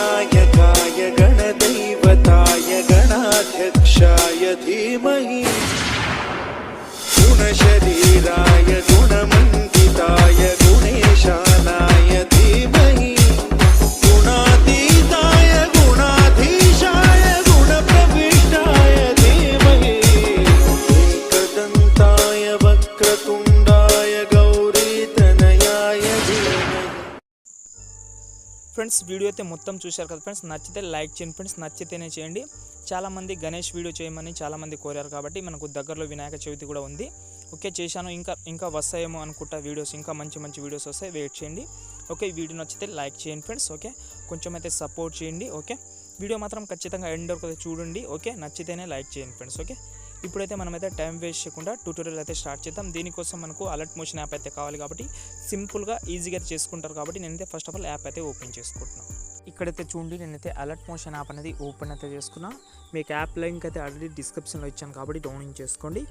गणनायकाय गणदैवताय गणाध्यक्षाय धीमहि गुणशरीराय गुणमण्डिताय गुणेशानाय धीमहि गुणातीताय गुणाधीशाय गुणप्रविष्टाय धीमहि एकदन्ताय वक्रतुण्डाय गौरीतनयाय धीमहि. ఫ్రెండ్స్ వీడియో అయితే మొత్తం చూశారు కదా ఫ్రెండ్స్. నచ్చితే లైక్ చేయండి ఫ్రెండ్స్, నచ్చితేనే చేయండి. చాలామంది గణేష్ వీడియో చేయమని చాలామంది కోరారు కాబట్టి మనకు దగ్గరలో వినాయక చవితి కూడా ఉంది. ఓకే, చేశాను. ఇంకా వస్తాయేమో అనుకుంటా వీడియోస్, ఇంకా మంచి వీడియోస్ వస్తాయి, వెయిట్ చేయండి. ఓకే, ఈ వీడియో నచ్చితే లైక్ చేయండి ఫ్రెండ్స్. ఓకే, కొంచెం అయితే సపోర్ట్ చేయండి. ఓకే, వీడియో మాత్రం ఖచ్చితంగా ఎండ్ వరకు చూడండి. ఓకే, నచ్చితేనే లైక్ చేయండి ఫ్రెండ్స్. ఓకే, ఇప్పుడైతే మనమైతే టైం వేస్ట్ చేయకుండా ట్యూటోరియల్ అయితే స్టార్ట్ చేద్దాం. దీనికోసం మనకు అలర్ట్ మోషన్ యాప్ అయితే కావాలి కాబట్టి సింపుల్గా ఈజీగా చేసుకుంటారు కాబట్టి నేనైతే ఫస్ట్ ఆఫ్ ఆల్ యాప్ అయితే ఓపెన్ చేసుకుంటున్నాను. ఇక్కడైతే చూడండి, నేనైతే అలర్ట్ మోషన్ యాప్ అనేది ఓపెన్ అయితే చేసుకున్నా. మీకు యాప్ లింక్ అయితే ఆల్రెడీ డిస్క్రిప్షన్లో ఇచ్చాను కాబట్టి డౌన్లోడ్ చేసుకోండి.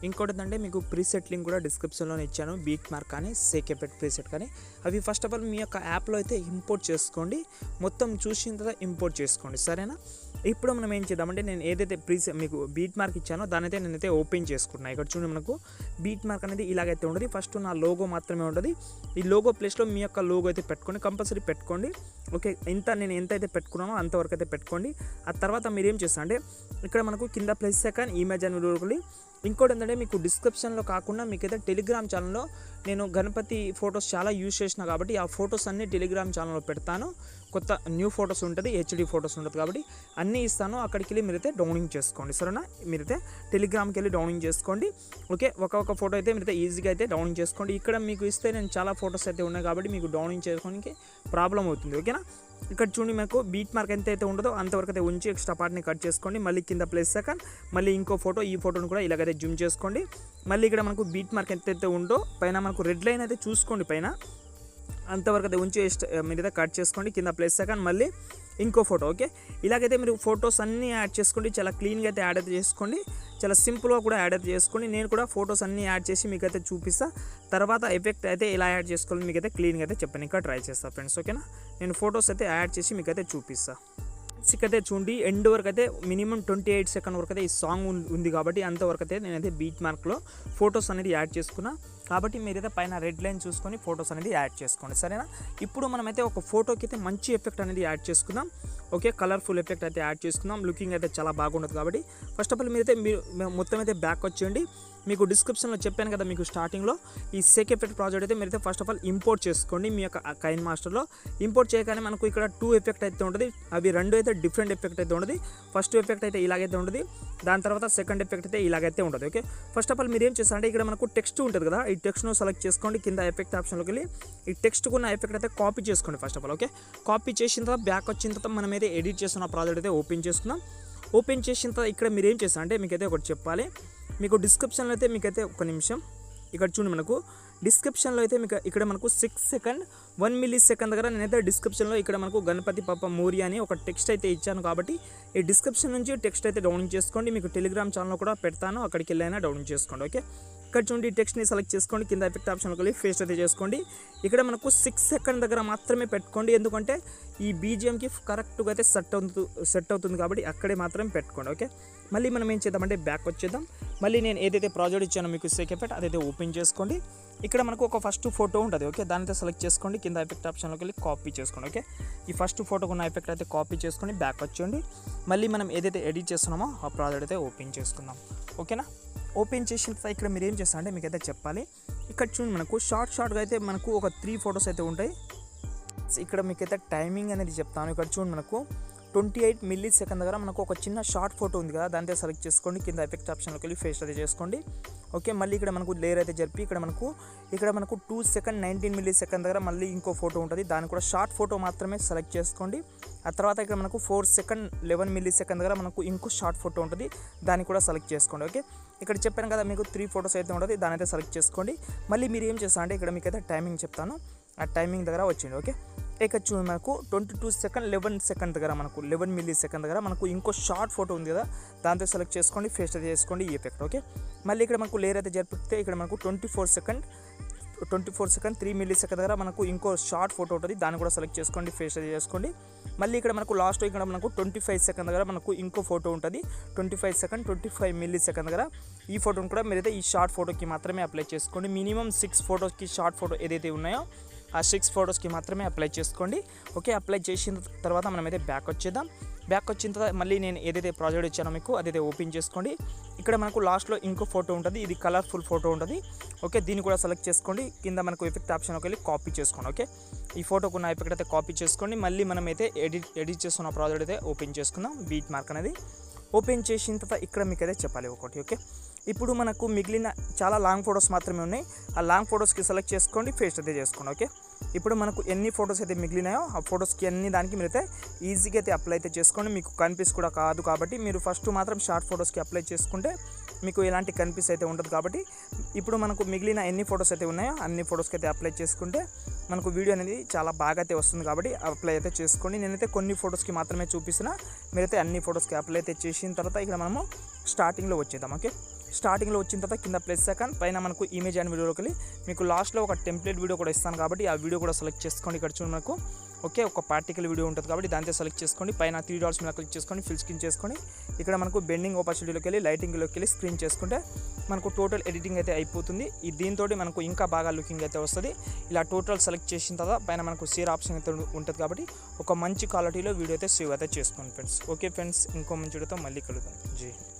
ఇంకోటి ఏంటంటే మీకు ప్రీసెట్ లింక్ కూడా డిస్క్రిప్షన్లోనే ఇచ్చాను. బీట్ మార్క్ కానీ సేక్ ఎఫెక్ట్ ప్రీసెట్ కానీ అవి ఫస్ట్ ఆఫ్ ఆల్ మీ యొక్క యాప్లో అయితే ఇంపోర్ట్ చేసుకోండి. మొత్తం చూసిన తర్వాత ఇంపోర్ట్ చేసుకోండి, సరేనా? ఇప్పుడు మనం ఏం చేద్దామంటే నేను ఏదైతే మీకు బీట్ మార్క్ ఇచ్చానో దాని అయితే నేనైతే ఓపెన్ చేసుకుంటున్నాను. ఇక్కడ చూడండి, మనకు బీట్ మార్క్ అనేది ఇలాగైతే ఉంటుంది. ఫస్ట్ నా లోగో మాత్రమే ఉంటుంది. ఈ లోగో ప్లేస్లో మీ యొక్క లోగో అయితే పెట్టుకోండి, కంపల్సరీ పెట్టుకోండి. ఓకే, నేను ఎంత అయితే పెట్టుకున్నానో అంతవరకు అయితే పెట్టుకోండి. ఆ తర్వాత మీరు ఏం చేస్తా అంటే ఇక్కడ మనకు కింద ప్లస్ సెకండ్ ఇమేజ్ అని లోగోలి. ఇంకోటి ఏంటంటే మీకు డిస్క్రిప్షన్లో కాకుండా మీకైతే టెలిగ్రామ్ ఛానల్లో నేను గణపతి ఫొటోస్ చాలా యూజ్ చేసిన కాబట్టి ఆ ఫొటోస్ అన్నీ టెలిగ్రామ్ ఛానల్లో పెడతాను. కొత్త న్యూ ఫొటోస్ ఉంటుంది, హెచ్డి ఫొటోస్ ఉంటుంది కాబట్టి అన్నీ ఇస్తాను. అక్కడికి వెళ్ళి మీరైతే డౌన్లోడ్ చేసుకోండి, సరేనా? మీరైతే టెలిగ్రామ్కి వెళ్ళి డౌన్లోడ్ చేసుకోండి. ఓకే, ఒక ఫోటో అయితే మీరైతే ఈజీగా అయితే డౌన్లోడ్ చేసుకోండి. ఇక్కడ మీకు ఇస్తే నేను చాలా ఫొటోస్ అయితే ఉన్నాయి కాబట్టి మీకు డౌన్లోడ్ చేసుకోవడానికి ప్రాబ్లం అవుతుంది. ఓకేనా? ఇక్కడ చూడండి, మనకు బీట్ మార్క్ ఎంత అయితే ఉండదో అంతవరకు అయితే ఉంచి ఎక్స్ట్రా పార్ట్ని కట్ చేసుకోండి. మళ్ళీ కింద ప్లస్ సెకండ్, మళ్ళీ ఇంకో ఫోటో, ఈ ఫోటోని కూడా ఇలాగైతే జూమ్ చేసుకోండి. మళ్ళీ ఇక్కడ మనకు బీట్ మార్క్ ఎంతైతే ఉందో పైన మనకు రెడ్ లైన్ అయితే చూసుకోండి, పైన అంతవరకు అయితే ఉంచి మీరైతే కట్ చేసుకోండి. కింద ప్లస్ సెకండ్, మళ్ళీ ఇంకో ఫోటో. ఓకే, ఇలాగైతే మీరు ఫొటోస్ అన్నీ యాడ్ చేసుకోండి. చాలా క్లీన్గా అయితే యాడ్ అయితే చేసుకోండి, చాలా సింపుల్గా కూడా యాడ్ అయితే చేసుకోండి. నేను కూడా ఫొటోస్ అన్నీ యాడ్ చేసి మీకైతే చూపిస్తా. తర్వాత ఎఫెక్ట్ అయితే ఎలా యాడ్ చేసుకోవాలి మీకైతే క్లీన్గా అయితే చెప్పండి, ఇంకా ట్రై చేస్తాను ఫ్రెండ్స్. ఓకేనా? నేను ఫొటోస్ అయితే యాడ్ చేసి మీకైతే చూపిస్తాను. అయితే చూడండి, ఎండ్ వరకు అయితే మినిమం 28 సెకండ్ వరకు అయితే ఈ సాంగ్ ఉంది కాబట్టి అంతవరకు అయితే నేనైతే బీట్ మార్క్లో ఫొటోస్ అనేది యాడ్ చేసుకున్నా. కాబట్టి మీరైతే పైన రెడ్ లైన్ చూసుకొని ఫొటోస్ అనేది యాడ్ చేసుకోండి, సరేనా? ఇప్పుడు మనమైతే ఒక ఫోటోకి అయితే మంచి ఎఫెక్ట్ అనేది యాడ్ చేసుకుందాం. ఓకే, కలర్ఫుల్ ఎఫెక్ట్ అయితే యాడ్ చేసుకుందాం. లుకింగ్ అయితే చాలా బాగుంటుంది కాబట్టి ఫస్ట్ ఆఫ్ ఆల్ మీరైతే మొత్తం అయితే బ్యాక్ వచ్చేయండి. మీకు డిస్క్రిప్షన్లో చెప్పాను కదా, మీకు స్టార్టింగ్లో ఈ సేక్ ఎఫెక్ట్ ప్రాజెక్ట్ అయితే మీరైతే ఫస్ట్ ఆఫ్ ఆల్ ఇంపోర్ట్ చేసుకోండి. మీ యొక్క కైన్మాస్టర్లో ఇంపోర్ట్ చేయగానే మనకు ఇక్కడ 2 ఎఫెక్ట్ అయితే ఉంటుంది. అవి 2 అయితే డిఫరెంట్ ఎఫెక్ట్ అయితే ఉంటుంది. ఫస్ట్ ఎఫెక్ట్ అయితే ఇలాగైతే ఉంటుంది, దాని తర్వాత సెకండ్ ఎఫెక్ట్ అయితే ఇలాగైతే ఉంటుంది. ఓకే, ఫస్ట్ ఆఫ్ ఆల్ మీరు ఏం చేస్తారంటే ఇక్కడ మనకు టెక్స్ట్ ఉంటుంది కదా, ఈ టెక్స్ట్ను సెలెక్ట్ చేసుకోండి. కింద ఎఫెక్ట్ ఆప్షన్లోకి వెళ్ళి ఈ టెక్స్ట్కు ఉన్న ఎఫెక్ట్ అయితే కాపీ చేసుకోండి first of all. Okay, copy చేసిన తర్వాత బ్యాక్ వచ్చిన తర్వాత మనం అయితే ఎడిట్ చేస్తున్న ప్రాజెక్ట్ అయితే ఓపెన్ చేసుకుందాం. ఓపెన్ చేసిన తర్వాత ఇక్కడ మీరు ఏం చేస్తారంటే మీకైతే ఒకటి చెప్పాలి. మీకు డిస్క్రిప్షన్లో అయితే మీకైతే ఒక నిమిషం ఇక్కడ చూడండి, మనకు డిస్క్రిప్షన్లో అయితే మీకు ఇక్కడ మనకు 6 సెకండ్ 1 మిల్లీ సెకండ్ దగ్గర నేనైతే డిస్క్రిప్షన్లో ఇక్కడ మనకు గణపతి పప్ప మోరి అని ఒక టెక్స్ట్ అయితే ఇచ్చాను కాబట్టి ఈ డిస్క్రిప్షన్ నుంచి టెక్స్ట్ అయితే డౌన్లోడ్ చేసుకోండి. మీకు టెలిగ్రామ్ ఛానల్లో కూడా పెడతాను, అక్కడికి వెళ్ళైనా డౌన్లోడ్ చేసుకోండి. ఓకే, ఇక్కడ చూడండి, టెక్స్ట్ని సెలెక్ట్ చేసుకోండి. కింద ఎఫెక్ట్ ఆప్షన్కి వెళ్ళి ఫేస్ట్ అయితే చేసుకోండి. ఇక్కడ మనకు 6 సెకండ్ దగ్గర మాత్రమే పెట్టుకోండి, ఎందుకంటే ఈ బీజిఎంకి కరెక్ట్గా అయితే సెట్ అవుతుంది కాబట్టి అక్కడే మాత్రమే పెట్టుకోండి. ఓకే, మళ్ళీ మనం ఏం చేద్దామంటే బ్యాక్ వచ్చేద్దాం. మళ్ళీ నేను ఏదైతే ప్రాజెక్ట్ ఇచ్చానో మీకు సేక్ ఎఫెక్ట్ అదైతే ఓపెన్ చేసుకోండి. ఇక్కడ మనకు ఒక ఫస్ట్ ఫోటో ఉంటుంది. ఓకే, దానితో సెలెక్ట్ చేసుకోండి. కింద ఎఫెక్ట్ ఆప్షన్లోకి వెళ్ళి కాపీ చేసుకోండి. ఓకే, ఈ ఫస్ట్ ఫోటోకు ఉన్న ఎఫెక్ట్ అయితే కాపీ చేసుకొని బ్యాక్ వచ్చేయండి. మళ్ళీ మనం ఏదైతే ఎడిట్ చేస్తున్నామో ఆ ప్రాజెక్ట్ అయితే ఓపెన్ చేసుకుందాం. ఓకేనా? ఓపెన్ చేసిన తర్వాత ఇక్కడ మీరు ఏం చేస్తారంటే మీకైతే చెప్పాలి. ఇక్కడ చూడండి, మనకు షార్ట్గా అయితే మనకు ఒక 3 ఫొటోస్ అయితే ఉంటాయి. ఇక్కడ మీకైతే టైమింగ్ అనేది చెప్తాను. ఇక్కడ చూడండి, మనకు 28 మిల్లీ సెకండ్ దగ్గర మనకు ఒక చిన్న షార్ట్ ఫోటో ఉంది కదా, దాంతో సెలెక్ట్ చేసుకోండి. కింద ఎఫెక్ట్ ఆప్షన్లోకి వెళ్ళి ఫేస్ అయితే చేసుకోండి. ఓకే, మళ్ళీ ఇక్కడ మనకు లేయర్ అయితే జరిపి ఇక్కడ మనకు 2 సెకండ్ 19 మిల్లీ సెకండ్ దగ్గర మళ్ళీ ఇంకో ఫోటో ఉంటుంది, దాన్ని కూడా షార్ట్ ఫోటో మాత్రమే సెలెక్ట్ చేసుకోండి. ఆ తర్వాత ఇక్కడ మనకు 4 సెకండ్ 11 మిల్లీ సెకండ్ దగ్గర మనకు ఇంకో షార్ట్ ఫోటో ఉంటుంది, దాన్ని కూడా సెలెక్ట్ చేసుకోండి. ఓకే, ఇక్కడ చెప్పాను కదా మీకు 3 ఫొటోస్ అయితే ఉంటుంది, దాని అయితే సెలెక్ట్ చేసుకోండి. మళ్ళీ మీరు ఏం చేస్తారంటే ఇక్కడ మీకైతే టైమింగ్ చెప్తాను, ఆ టైమింగ్ దగ్గర వచ్చింది. ఓకే, ఇక చూడండి, మనకు 22 సెకండ్ 11 సెకండ్ దగ్గర మనకు 11 మిల్లీ సెకండ్ దగ్గర మనకు ఇంకో షార్ట్ ఫోటో ఉంది కదా, దాంతో సెలెక్ట్ చేసుకోండి. ఫేస్ట్ అయితే చేసుకోండి ఈ ఎఫెక్ట్. ఓకే, మళ్ళీ ఇక్కడ మనకు లేయర్ అయితే జరిపితే ఇక్కడ మనకు 24 సెకండ్ 24 సెకండ్ 3 మిల్లీ సెకండ్ దగ్గర మనకు ఇంకో షార్ట్ ఫోటో ఉంటుంది, దాన్ని కూడా సెలెక్ట్ చేసుకోండి, ఫేస్ అది చేసుకోండి. మళ్ళీ ఇక్కడ మనకు లాస్ట్ ఇక్కడ మనకు 25 సెకండ్ దగ్గర మనకు ఇంకో ఫోటో ఉంటుంది, 25 సెకండ్ 25 మిల్లీ సెకండ్ దగ్గర. ఈ ఫోటోని కూడా మీరైతే ఈ షార్ట్ ఫోటోకి మాత్రమే అప్లై చేసుకోండి. మినిమం 6 ఫోటోస్కి షార్ట్ ఫోటో ఏదైతే ఉన్నాయో ఆ 6 ఫోటోస్కి మాత్రమే అప్లై చేసుకోండి. ఓకే, అప్లై చేసిన తర్వాత మనమైతే బ్యాక్ వచ్చేద్దాం. బ్యాక్ వచ్చిన తర్వాత మళ్ళీ నేను ఏదైతే ప్రాజెక్ట్ ఇచ్చానో మీకు అదైతే ఓపెన్ చేసుకోండి. ఇక్కడ మనకు లాస్ట్లో ఇంకో ఫోటో ఉంటుంది, ఇది కలర్ఫుల్ ఫోటో ఉంటుంది. ఓకే, దీన్ని కూడా సెలెక్ట్ చేసుకోండి. కింద మనకు ఎఫెక్ట్ ఆప్షన్కి వెళ్ళి కాపీ చేసుకోండి. ఓకే, ఈ ఫోటోకు ఉన్న ఎఫెక్ట్ అయితే కాపీ చేసుకోండి. మళ్ళీ మనమైతే ఎడిట్ చేస్తున్న ప్రాజెక్ట్ అయితే ఓపెన్ చేసుకుందాం. బీట్ మార్క్ అనేది ఓపెన్ చేసిన తర్వాత ఇక్కడ మీకు అయితే చెప్పాలి ఒకటి. ఓకే, ఇప్పుడు మనకు మిగిలిన చాలా లాంగ్ ఫొటోస్ మాత్రమే ఉన్నాయి. ఆ లాంగ్ ఫొటోస్కి సెలెక్ట్ చేసుకోండి, ఫేస్ట్ అయితే చేసుకోండి. ఓకే, ఇప్పుడు మనకు ఎన్ని ఫొటోస్ అయితే మిగిలినాయో ఆ ఫొటోస్కి అన్ని దానికి మీరైతే ఈజీగా అయితే అప్లై అయితే చేసుకోండి. మీకు కన్ఫ్యూజ్ కూడా కాదు కాబట్టి మీరు ఫస్ట్ మాత్రం షార్ట్ ఫొటోస్కి అప్లై చేసుకుంటే మీకు ఎలాంటి కన్ఫ్యూజ్ అయితే ఉండదు. కాబట్టి ఇప్పుడు మనకు మిగిలిన ఎన్ని ఫొటోస్ అయితే ఉన్నాయో అన్ని ఫొటోస్కి అయితే అప్లై చేసుకుంటే మనకు వీడియో అనేది చాలా బాగా అయితే వస్తుంది. కాబట్టి అప్లై అయితే చేసుకోండి. నేనైతే కొన్ని ఫొటోస్కి మాత్రమే చూపిస్తున్నా, మీరైతే అన్ని ఫొటోస్కి అప్లై అయితే చేసిన తర్వాత ఇక్కడ మనము స్టార్టింగ్లో వచ్చేద్దాం. ఓకే, స్టార్టింగ్లో వచ్చిన తర్వాత కింద ప్లస్ సెకండ్ పైన మనకు ఇమేజ్ అండ్ వీడియోలోకి వెళ్ళి మీకు లాస్ట్లో ఒక టెంప్లెట్ వీడియో కూడా ఇస్తాను కాబట్టి ఆ వీడియో కూడా సెలెక్ట్ చేసుకోండి. ఇక్కడ చూడండి మనకు ఓకే ఒక పార్టికల్ వీడియో ఉంటుంది కాబట్టి దాంతో సెలెక్ట్ చేసుకోండి. పైన 3 డాట్స్ మీద క్లిక్ చేసుకొని ఫిల్ స్క్రీన్ చేసుకోండి. ఇక్కడ మనకు బెండింగ్ ఆపర్చునిటీలోకి వెళ్ళి లైటింగ్లోకి వెళ్ళి స్క్రీన్ చేసుకుంటే మనకు టోటల్ ఎడిటింగ్ అయితే అయిపోతుంది. దీంతో మనకు ఇంకా బాగా లుకింగ్ అయితే వస్తుంది. ఇలా టోటల్ సెలెక్ట్ చేసిన తర్వాత పైన మనకు షేర్ ఆప్షన్ అయితే ఉంటుంది కాబట్టి ఒక మంచి క్వాలిటీలో వీడియో అయితే సేవ్ అయితే చేసుకోండి ఫ్రెండ్స్. ఓకే ఫ్రెండ్స్, ఇంకో మంచి వీడియోతో మళ్ళీ కలుద్దాం. జై హింద్.